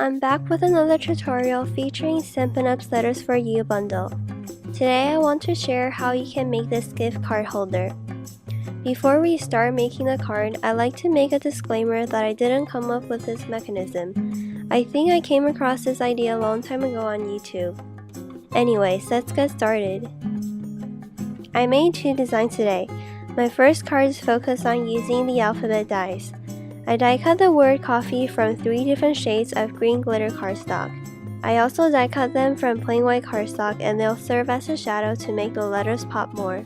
I'm back with another tutorial featuring Stampin' Up's Letters for You bundle. Today I want to share how you can make this gift card holder. Before we start making the card, I'd like to make a disclaimer that I didn't come up with this mechanism. I think I came across this idea a long time ago on YouTube. Anyways, let's get started. I made two designs today. My first card is focused on using the alphabet dies. I die cut the word coffee from 3 different shades of green glitter cardstock. I also die cut them from plain white cardstock, and they'll serve as a shadow to make the letters pop more.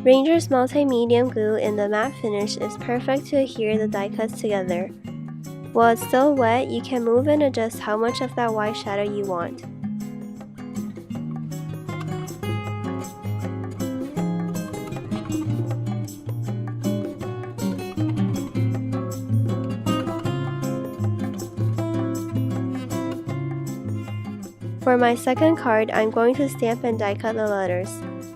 Ranger's multi-medium glue in the matte finish is perfect to adhere the die cuts together. While it's still wet, you can move and adjust how much of that white shadow you want. For my second card, I'm going to stamp and die cut the letters.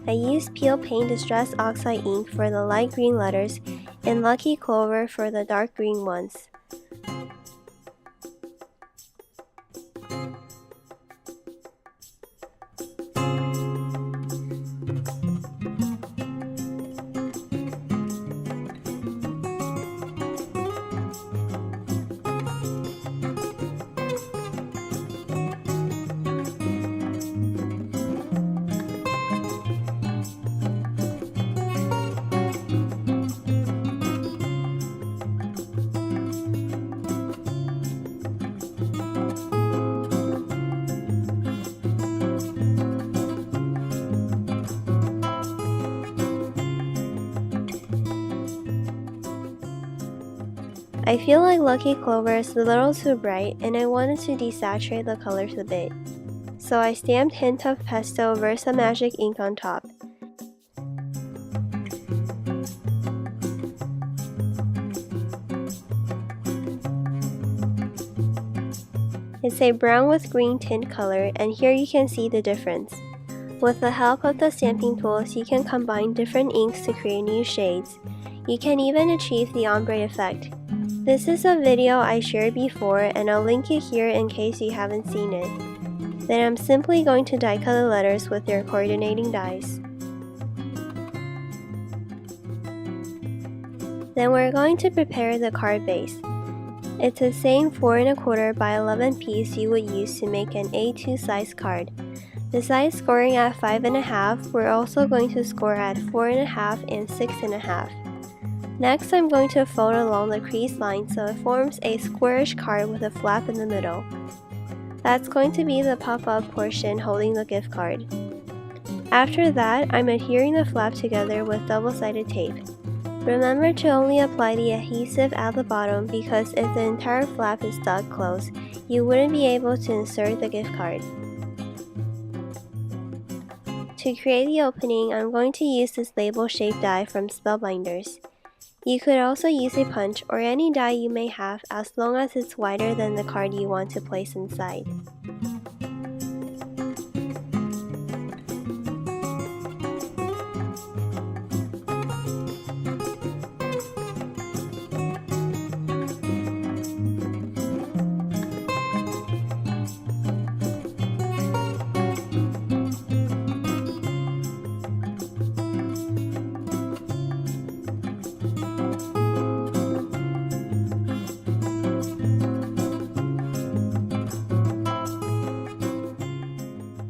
I used Peel Paint Distress Oxide ink for the light green letters and Lucky Clover for the dark green ones. I feel like Lucky Clover is a little too bright and I wanted to desaturate the colors a bit. So I stamped Hint of Pesto Versa Magic ink on top. It's a brown with green tint color, and here you can see the difference. With the help of the stamping tools, you can combine different inks to create new shades. You can even achieve the ombre effect. This is a video I shared before, and I'll link it here in case you haven't seen it. Then I'm simply going to die cut the letters with their coordinating dies. Then we're going to prepare the card base. It's the same 4 1/4 by 11 piece you would use to make an A2 size card. Besides scoring at 5 1/2, we're also going to score at 4 1/2 and 6 1/2. Next, I'm going to fold along the crease line so it forms a squarish card with a flap in the middle. That's going to be the pop-up portion holding the gift card. After that, I'm adhering the flap together with double-sided tape. Remember to only apply the adhesive at the bottom because if the entire flap is stuck closed, you wouldn't be able to insert the gift card. To create the opening, I'm going to use this label-shaped die from Spellbinders. You could also use a punch or any die you may have as long as it's wider than the card you want to place inside.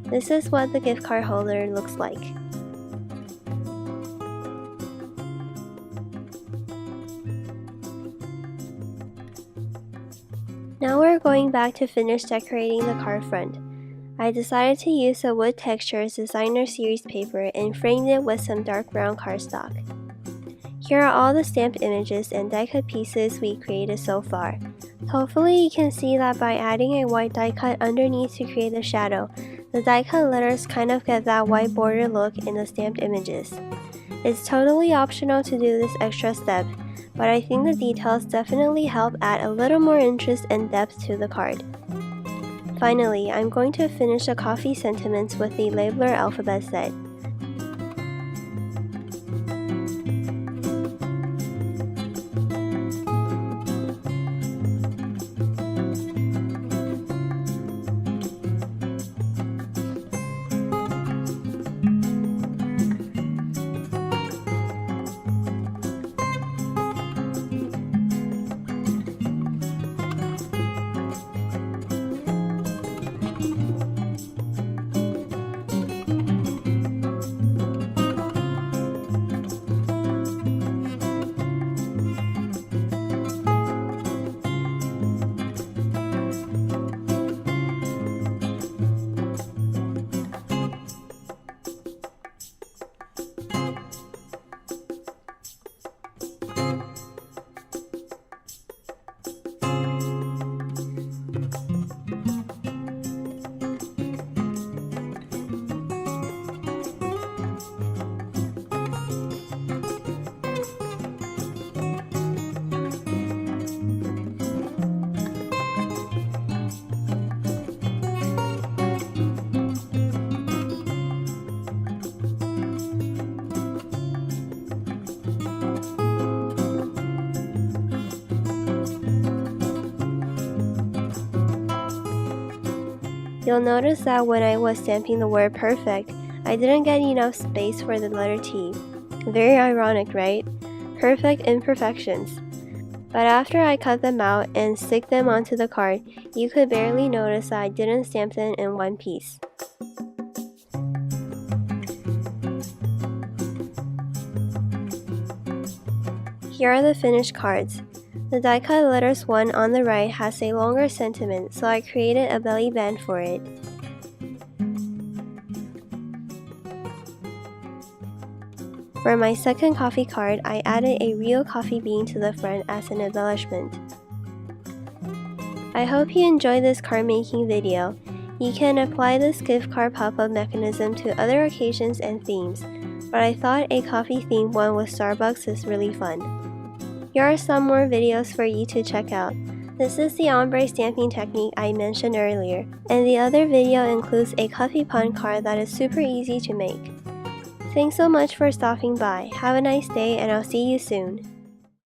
This is what the gift card holder looks like. Now we're going back to finish decorating the card front. I decided to use a Wood Textures Designer Series paper and framed it with some dark brown cardstock. Here are all the stamped images and die cut pieces we created so far. Hopefully you can see that by adding a white die cut underneath to create the shadow, the die cut letters kind of get that white border look in the stamped images. It's totally optional to do this extra step, but I think the details definitely help add a little more interest and depth to the card. Finally, I'm going to finish the coffee sentiments with the labeler alphabet set. You'll notice that when I was stamping the word perfect, I didn't get enough space for the letter T. Very ironic, right? Perfect imperfections. But after I cut them out and stick them onto the card, you could barely notice that I didn't stamp them in one piece. Here are the finished cards. The die-cut letters 1 on the right has a longer sentiment, so I created a belly band for it. For my second coffee card, I added a real coffee bean to the front as an embellishment. I hope you enjoyed this card making video. You can apply this gift card pop-up mechanism to other occasions and themes, but I thought a coffee themed one with Starbucks is really fun. Here are some more videos for you to check out. This is the ombre stamping technique I mentioned earlier, and the other video includes a coffee pun card that is super easy to make. Thanks so much for stopping by. Have a nice day and I'll see you soon.